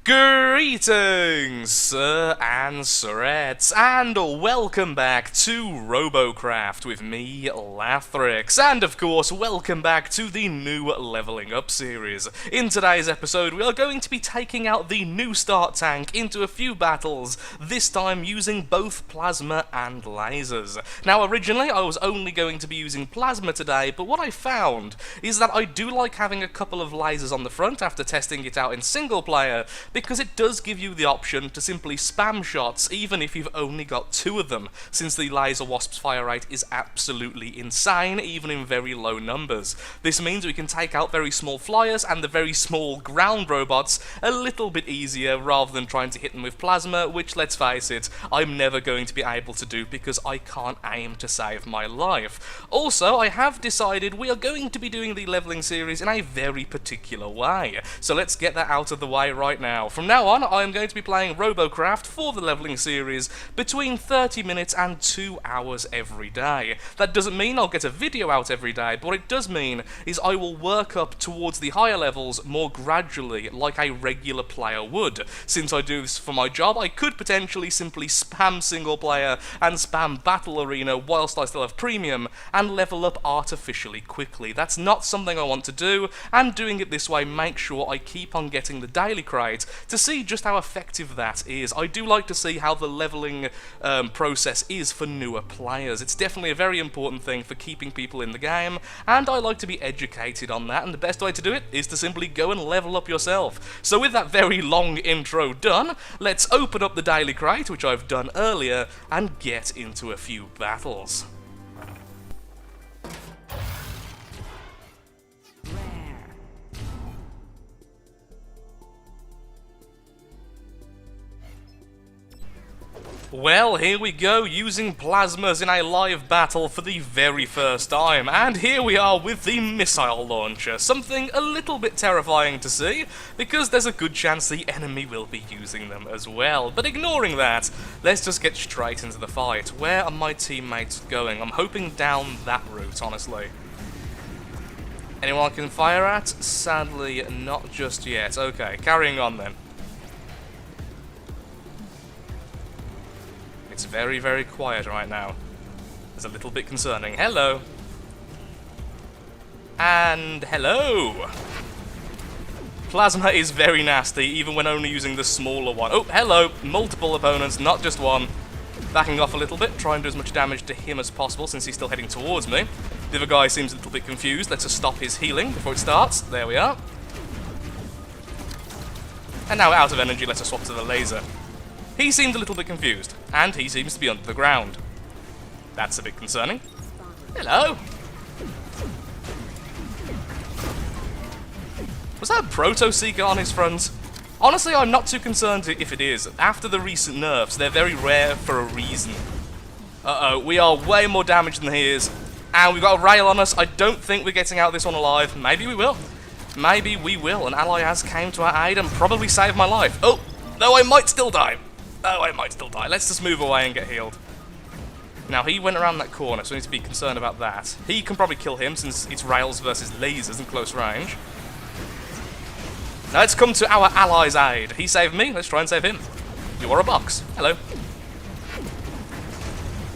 Greetings, sir and sirettes, and welcome back to Robocraft with me, Lathrix, and of course, welcome back to the new Leveling Up series. In today's episode, we are going to be taking out the new start tank into a few battles, this time using both plasma and lasers. Now, originally, I was only going to be using plasma today, but what I found is that I do like having a couple of lasers on the front after testing it out in single player, because it does give you the option to simply spam shots even if you've only got two of them, since the laser wasp's fire rate is absolutely insane even in very low numbers. This means we can take out very small flyers and the very small ground robots a little bit easier rather than trying to hit them with plasma, which, let's face it, I'm never going to be able to do because I can't aim to save my life. Also, I have decided we are going to be doing the leveling series in a very particular way, so let's get that out of the way right now. From now on, I am going to be playing Robocraft for the leveling series between 30 minutes and 2 hours every day. That doesn't mean I'll get a video out every day, but what it does mean is I will work up towards the higher levels more gradually, like a regular player would. Since I do this for my job, I could potentially simply spam single player and spam battle arena whilst I still have premium, and level up artificially quickly. That's not something I want to do, and doing it this way makes sure I keep on getting the daily crate to see just how effective that is. I do like to see how the leveling process is for newer players. It's definitely a very important thing for keeping people in the game, and I like to be educated on that, and the best way to do it is to simply go and level up yourself. So with that very long intro done, let's open up the daily crate, which I've done earlier, and get into a few battles. Well, here we go, using plasmas in a live battle for the very first time, and here we are with the missile launcher, something a little bit terrifying to see, because there's a good chance the enemy will be using them as well. But ignoring that, let's just get straight into the fight. Where are my teammates going? I'm hoping down that route, honestly. Anyone I can fire at? Sadly, not just yet. Okay, carrying on then. It's very, very quiet right now. It's a little bit concerning. Hello! And hello! Plasma is very nasty, even when only using the smaller one. Oh, hello! Multiple opponents, not just one. Backing off a little bit, trying to do as much damage to him as possible since he's still heading towards me. The other guy seems a little bit confused. Let's just stop his healing before it starts. There we are. And now out of energy, let's just swap to the laser. He seemed a little bit confused, and he seems to be under the ground. That's a bit concerning. Hello! Was that a Proto-Seeker on his front? Honestly, I'm not too concerned if it is. After the recent nerfs, they're very rare for a reason. Uh-oh, we are way more damaged than he is, and we've got a rail on us. I don't think we're getting out of this one alive. Maybe we will. Maybe we will. An ally has came to our aid and probably saved my life. Oh, no, I might still die. Oh, I might still die. Let's just move away and get healed. Now, he went around that corner, so we need to be concerned about that. He can probably kill him, since it's rails versus lasers in close range. Now, let's come to our ally's aid. He saved me. Let's try and save him. You are a box. Hello.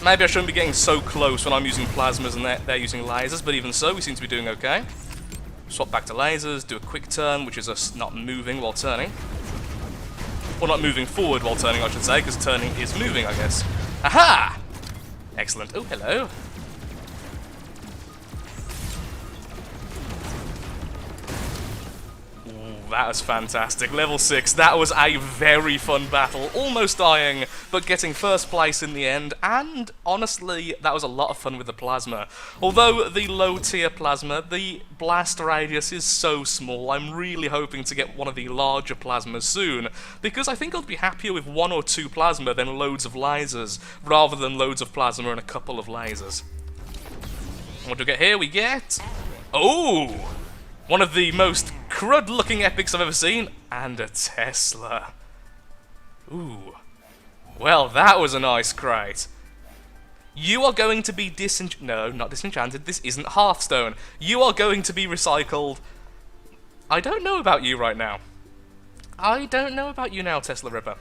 Maybe I shouldn't be getting so close when I'm using plasmas and they're using lasers, but even so, we seem to be doing okay. Swap back to lasers, do a quick turn, which is us not moving while turning. Or not moving forward while turning, I should say, because turning is moving, I guess. Aha! Excellent. Oh, hello. Ooh, that was fantastic. Level 6, that was a very fun battle. Almost dying, but getting first place in the end. And, honestly, that was a lot of fun with the plasma. Although the low-tier plasma, the blast radius is so small, I'm really hoping to get one of the larger plasmas soon, because I think I'll be happier with 1 or 2 plasma than loads of lasers, rather than loads of plasma and a couple of lasers. What do we get here? We get... Oh! One of the most crud-looking epics I've ever seen, and a Tesla. Ooh. Well, that was a nice crate. You are going to be No, not disenchanted. This isn't Hearthstone. You are going to be recycled. I don't know about you right now. I don't know about you now, Tesla Ripper.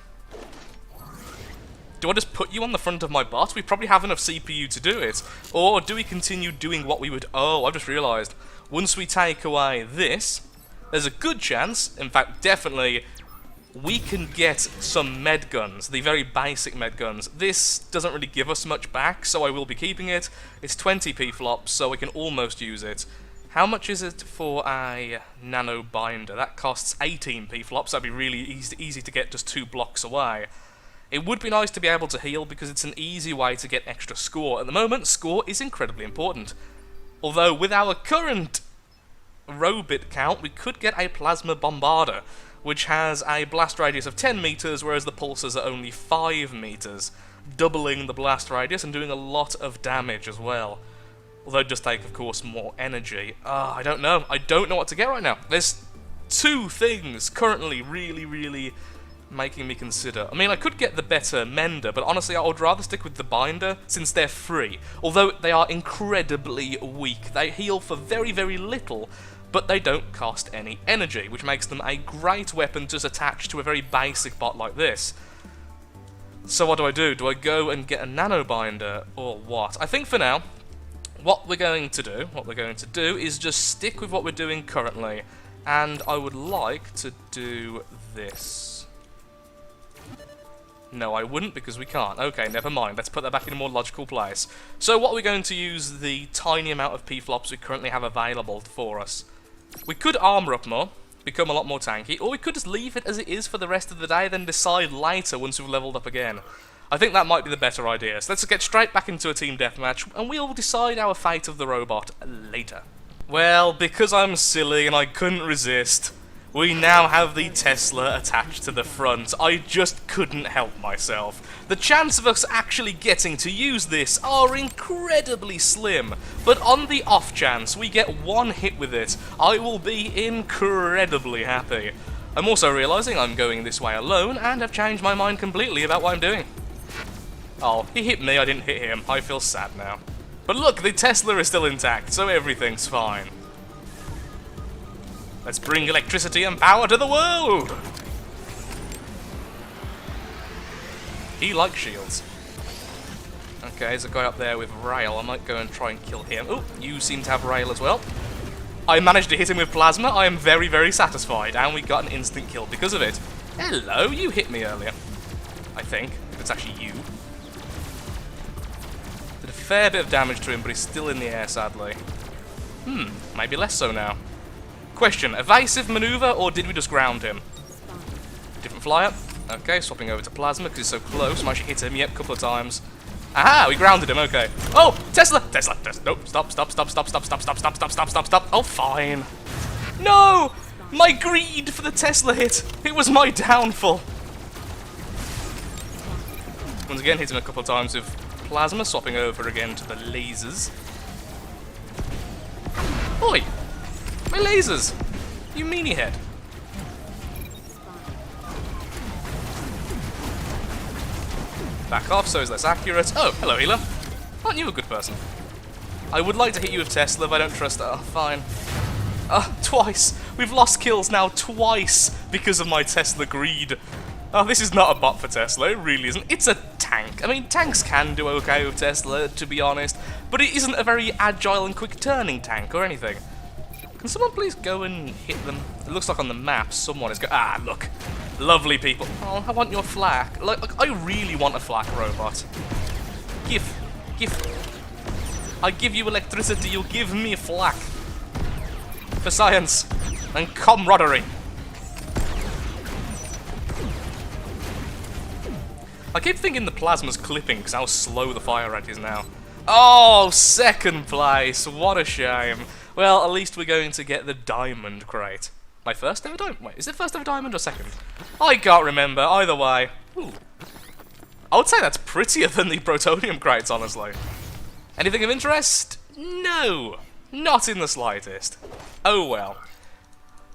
Do I just put you on the front of my bot? We probably have enough CPU to do it. Or do we continue doing what we would... Oh, I've just realised. Once we take away this, there's a good chance, in fact, definitely, we can get some med guns, the very basic med guns. This doesn't really give us much back, so I will be keeping it. It's 20p flops, so we can almost use it. How much is it for a nano binder? That costs 18p flops. That'd be really easy to get just 2 blocks away. It would be nice to be able to heal because it's an easy way to get extra score. At the moment, score is incredibly important. Although, with our current robit count, we could get a plasma bombarder, which has a blast radius of 10 meters, whereas the pulsars are only 5 meters, doubling the blast radius and doing a lot of damage as well. Although it does take, of course, more energy. I don't know. I don't know what to get right now. There's 2 things currently really making me consider. I mean, I could get the better mender, but honestly, I would rather stick with the binder, since they're free. Although they are incredibly weak. They heal for very little, but they don't cost any energy, which makes them a great weapon to attach to a very basic bot like this. So what do? Do I go and get a nano binder, or what? I think for now, what we're going to do is just stick with what we're doing currently, and I would like to do this. No, I wouldn't, because we can't. Okay, never mind. Let's put that back in a more logical place. So what we're going to use the tiny amount of P-flops we currently have available for us. We could armor up more, become a lot more tanky, or we could just leave it as it is for the rest of the day, then decide later once we've leveled up again. I think that might be the better idea. So let's get straight back into a team deathmatch, and we'll decide our fate of the robot later. Well, because I'm silly and I couldn't resist, we now have the Tesla attached to the front. I just couldn't help myself. The chance of us actually getting to use this are incredibly slim, but on the off chance we get one hit with it, I will be incredibly happy. I'm also realising I'm going this way alone, and have changed my mind completely about what I'm doing. Oh, he hit me, I didn't hit him. I feel sad now. But look, the Tesla is still intact, so everything's fine. Let's bring electricity and power to the world! He likes shields. Okay, there's a guy up there with rail. I might go and try and kill him. Oh, you seem to have rail as well. I managed to hit him with plasma. I am very satisfied, and we got an instant kill because of it. Hello, you hit me earlier. I think. It's actually you. Did a fair bit of damage to him, but he's still in the air, sadly. Maybe less so now. Question, evasive maneuver, or did we just ground him? Different flyer. Okay, swapping over to plasma, because he's so close. Might actually hit him, yep, a couple of times. Aha, we grounded him, okay. Oh, Tesla! Nope, stop. Oh, fine. No! My greed for the Tesla hit. It was my downfall. Once again, hit him a couple of times with plasma, swapping over again to the lasers. Oi! My lasers! You meanie head. Back off so it's less accurate. Oh, hello healer. Aren't you a good person? I would like to hit you with Tesla, but I don't trust that. Oh, fine. Twice! We've lost kills now twice because of my Tesla greed. Oh, this is not a bot for Tesla, it really isn't. It's a tank. I mean, tanks can do okay with Tesla, to be honest, but it isn't a very agile and quick-turning tank or anything. Can someone please go and hit them? It looks like on the map someone is going... Ah, look. Lovely people. Oh, I want your flak. Like, I really want a flak robot. Give. I give you electricity, you give me flak. For science and camaraderie. I keep thinking the plasma's clipping because how slow the fire rate is now. Oh, second place. What a shame. Well, at least we're going to get the diamond crate. My first ever diamond? Wait, is it first ever diamond or second? I can't remember. Either way. Ooh. I would say that's prettier than the protonium crates, honestly. Anything of interest? No. Not in the slightest. Oh well.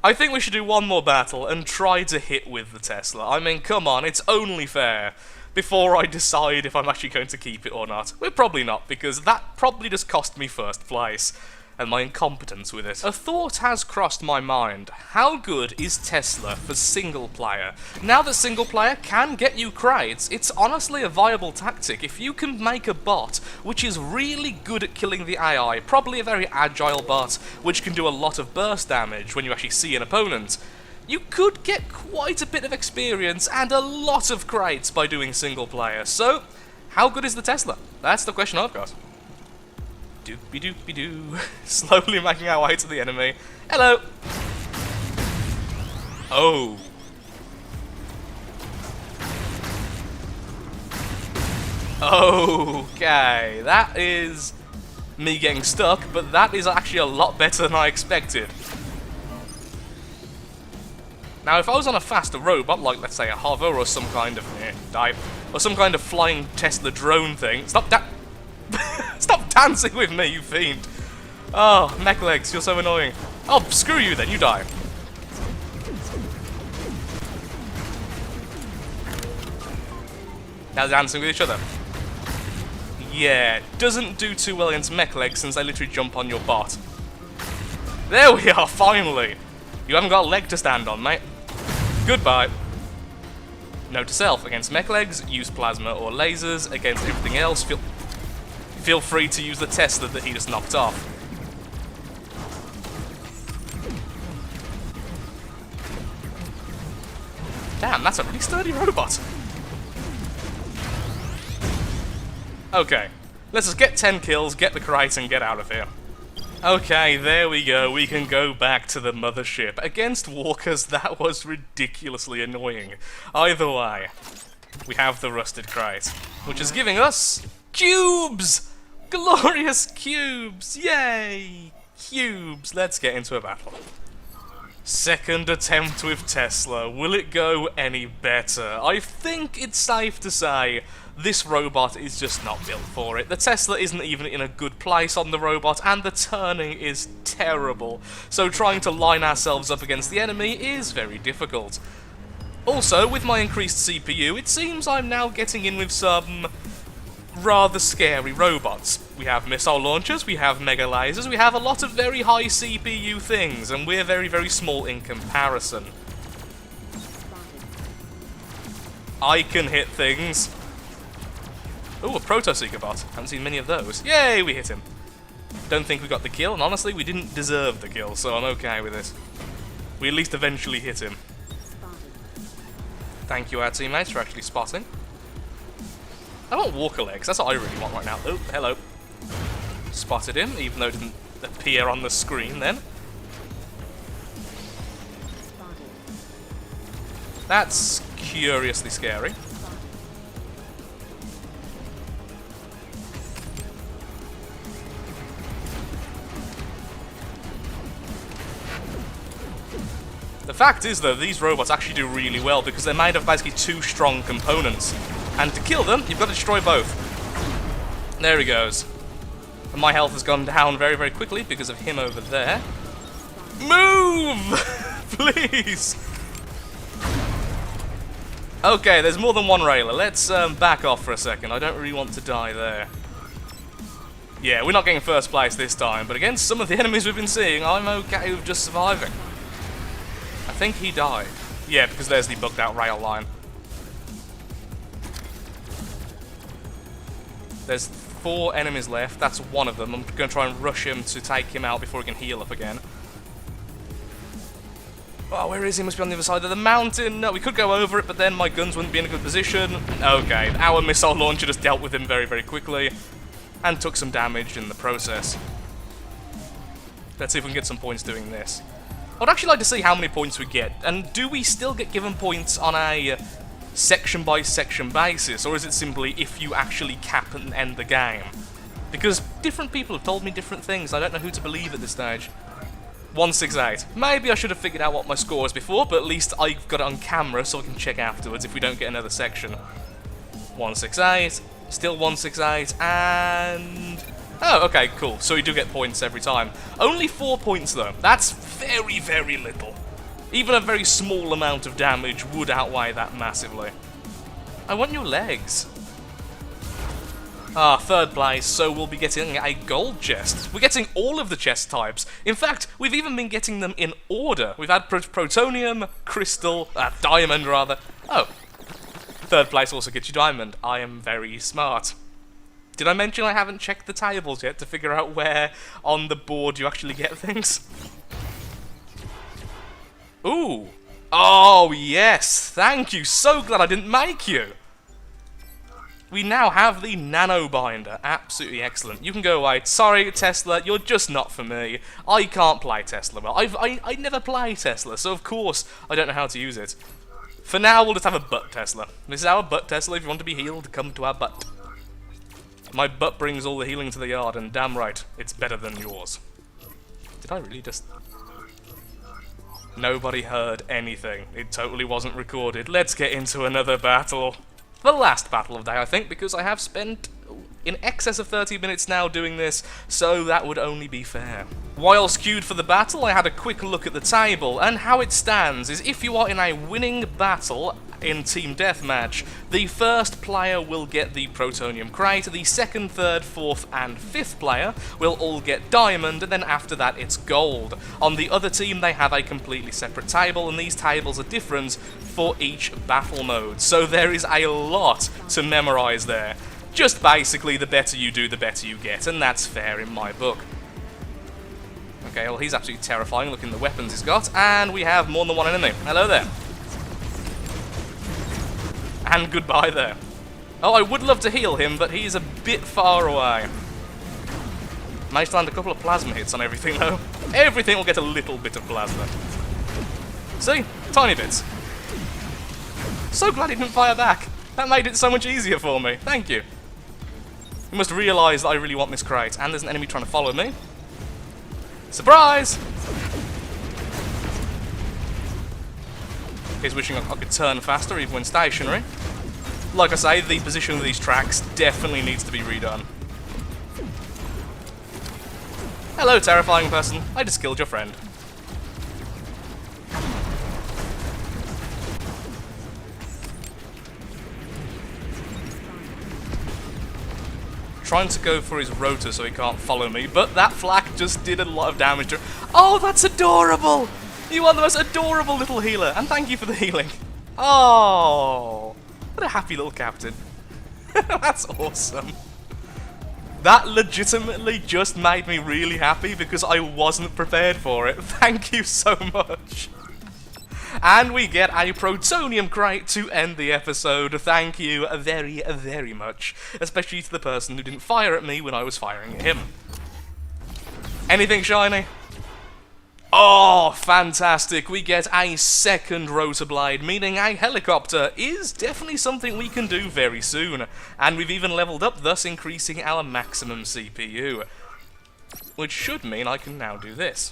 I think we should do one more battle and try to hit with the Tesla. I mean, come on, it's only fair. Before I decide if I'm actually going to keep it or not. We're probably not, because that probably just cost me first place. and my incompetence with it. A thought has crossed my mind. How good is Tesla for single player? Now that single player can get you crates, it's honestly a viable tactic. If you can make a bot which is really good at killing the AI, probably a very agile bot which can do a lot of burst damage when you actually see an opponent, you could get quite a bit of experience and a lot of crates by doing single player. So, how good is the Tesla? That's the question I've got. Doopy doopy doo. Slowly making our way to the enemy. Hello! Oh. Okay, that is me getting stuck, but that is actually a lot better than I expected. Now, if I was on a faster robot, like let's say a hover or some kind of dive, or some kind of flying Tesla drone thing, stop dancing with me, you fiend! Oh, mech legs, you're so annoying. Oh, screw you then, you die. Now dancing with each other. Yeah, doesn't do too well against mech legs since they literally jump on your bot. There we are, finally! You haven't got a leg to stand on, mate. Goodbye. Note to self, against mech legs, use plasma or lasers. Against everything else, feel free to use the Tesla that he just knocked off. Damn, that's a really sturdy robot. Okay, let's just get 10 kills, get the crate, and get out of here. Okay, there we go. We can go back to the mothership. Against walkers, that was ridiculously annoying. Either way, we have the rusted crate, which is giving us cubes! Glorious cubes! Yay! Cubes! Let's get into a battle. Second attempt with Tesla. Will it go any better? I think it's safe to say this robot is just not built for it. The Tesla isn't even in a good place on the robot, and the turning is terrible. So trying to line ourselves up against the enemy is very difficult. Also, with my increased CPU, it seems I'm now getting in with some rather scary robots. We have missile launchers, we have mega lasers, we have a lot of very high CPU things, and we're very, very small in comparison. I can hit things. Ooh, a Proto-Seeker bot. Haven't seen many of those. Yay, we hit him. Don't think we got the kill, and honestly, we didn't deserve the kill, so I'm okay with this. We at least eventually hit him. Thank you, our teammates, for actually spotting. I want walker legs, that's what I really want right now. Oh, hello. Spotted him, even though it didn't appear on the screen then. That's curiously scary. The fact is, though, these robots actually do really well because they're made of basically two strong components. And to kill them, you've got to destroy both. There he goes. And my health has gone down very, very quickly because of him over there. Move! Please! Okay, there's more than one railer. Let's back off for a second. I don't really want to die there. Yeah, we're not getting first place this time, but against some of the enemies we've been seeing, I'm okay with just surviving. I think he died. Yeah, because there's the bugged out rail line. There's 4 enemies left. That's one of them. I'm going to try and rush him to take him out before he can heal up again. Oh, where is he? Must be on the other side of the mountain. No, we could go over it, but then my guns wouldn't be in a good position. Okay, our missile launcher just dealt with him very, very quickly. And took some damage in the process. Let's see if we can get some points doing this. I'd actually like to see how many points we get. And do we still get given points on a section-by-section basis? Or is it simply if you actually cap and end the game? Because different people have told me different things. I don't know who to believe at this stage. 168. Maybe I should have figured out what my score was before, but at least I've got it on camera so I can check afterwards if we don't get another section. 168, still 168, and... oh, okay, cool. So we do get points every time. Only 4 points, though. That's very, very little. Even a very small amount of damage would outweigh that massively. I want your legs. Third place, so we'll be getting a gold chest. We're getting all of the chest types. In fact, we've even been getting them in order. We've had protonium, crystal, diamond rather. Oh, third place also gets you diamond. I am very smart. Did I mention I haven't checked the tables yet to figure out where on the board you actually get things? Ooh. Oh, yes. Thank you. So glad I didn't make you. We now have the nano binder. Absolutely excellent. You can go away. Sorry, Tesla, you're just not for me. I can't play Tesla well. I never play Tesla, so of course I don't know how to use it. For now, we'll just have a butt Tesla. This is our butt Tesla. If you want to be healed, come to our butt. My butt brings all the healing to the yard, and damn right, it's better than yours. Did I really just... Nobody heard anything. It totally wasn't recorded. Let's get into another battle. The last battle of the day, I think, because I have spent in excess of 30 minutes now doing this, so that would only be fair. Whilst queued for the battle, I had a quick look at the table, and how it stands is if you are in a winning battle in Team Deathmatch, the first player will get the Protonium Crate, the second, third, fourth, and fifth player will all get Diamond, and then after that it's Gold. On the other team, they have a completely separate table, and these tables are different for each battle mode, so there is a lot to memorize there. Just basically, the better you do, the better you get, and that's fair in my book. Okay, well, he's absolutely terrifying, looking at the weapons he's got, and we have more than one enemy. Hello there. And goodbye there. Oh, I would love to heal him, but he's a bit far away. Managed to land a couple of plasma hits on everything, though. Everything will get a little bit of plasma. See? Tiny bits. So glad he didn't fire back. That made it so much easier for me. Thank you. You must realise that I really want this crate, and there's an enemy trying to follow me. Surprise! He's wishing I could turn faster even when stationary. Like I say, the position of these tracks definitely needs to be redone. Hello, terrifying person. I just killed your friend. Trying to go for his rotor so he can't follow me, but that flak just did a lot of damage to... Oh, that's adorable! You are the most adorable little healer, and thank you for the healing. Oh, what a happy little captain. That's awesome. That legitimately just made me really happy because I wasn't prepared for it. Thank you so much. And we get a Protonium Crate to end the episode. Thank you very, very much. Especially to the person who didn't fire at me when I was firing at him. Anything shiny? Oh, fantastic. We get a second rotor blade, meaning a helicopter is definitely something we can do very soon. And we've even leveled up, thus increasing our maximum CPU. Which should mean I can now do this.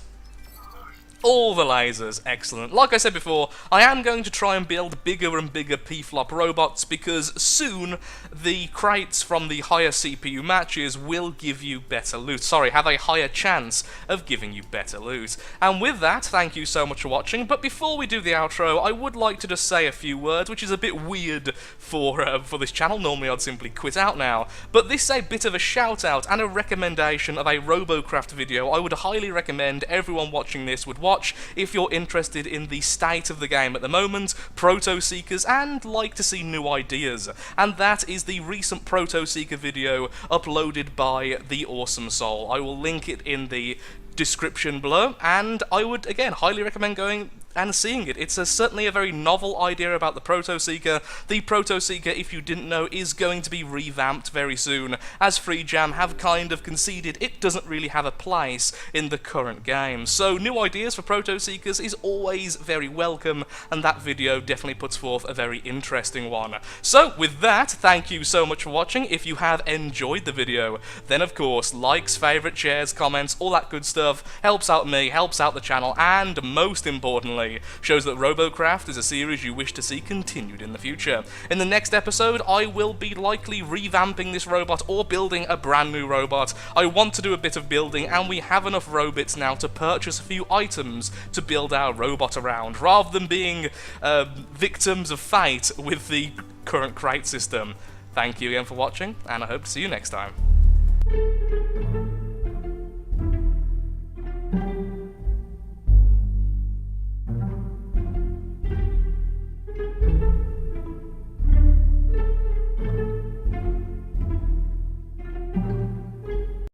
All the lasers, excellent. Like I said before, I am going to try and build bigger and bigger P-flop robots because soon the crates from the higher CPU matches will give you better loot. Sorry, have a higher chance of giving you better loot. And with that, thank you so much for watching. But before we do the outro, I would like to just say a few words, which is a bit weird for this channel. Normally I'd simply quit out now. But this is a bit of a shout out and a recommendation of a Robocraft video I would highly recommend everyone watching this would watch if you're interested in the state of the game at the moment, Proto Seekers, and like to see new ideas. And that is the recent Proto Seeker video uploaded by The Awesome Soul. I will link it in the description below, and I would again highly recommend going and seeing it. It's certainly a very novel idea about the Proto Seeker. The Proto Seeker, if you didn't know, is going to be revamped very soon, as Free Jam have kind of conceded it doesn't really have a place in the current game. So new ideas for Proto Seekers is always very welcome, and that video definitely puts forth a very interesting one. So with that, thank you so much for watching. If you have enjoyed the video, then of course, likes, favourite, shares, comments, all that good stuff helps out me, helps out the channel, and most importantly, shows that Robocraft is a series you wish to see continued in the future. In the next episode, I will be likely revamping this robot or building a brand new robot. I want to do a bit of building, and we have enough Robits now to purchase a few items to build our robot around, rather than being victims of fate with the current crate system. Thank you again for watching, and I hope to see you next time.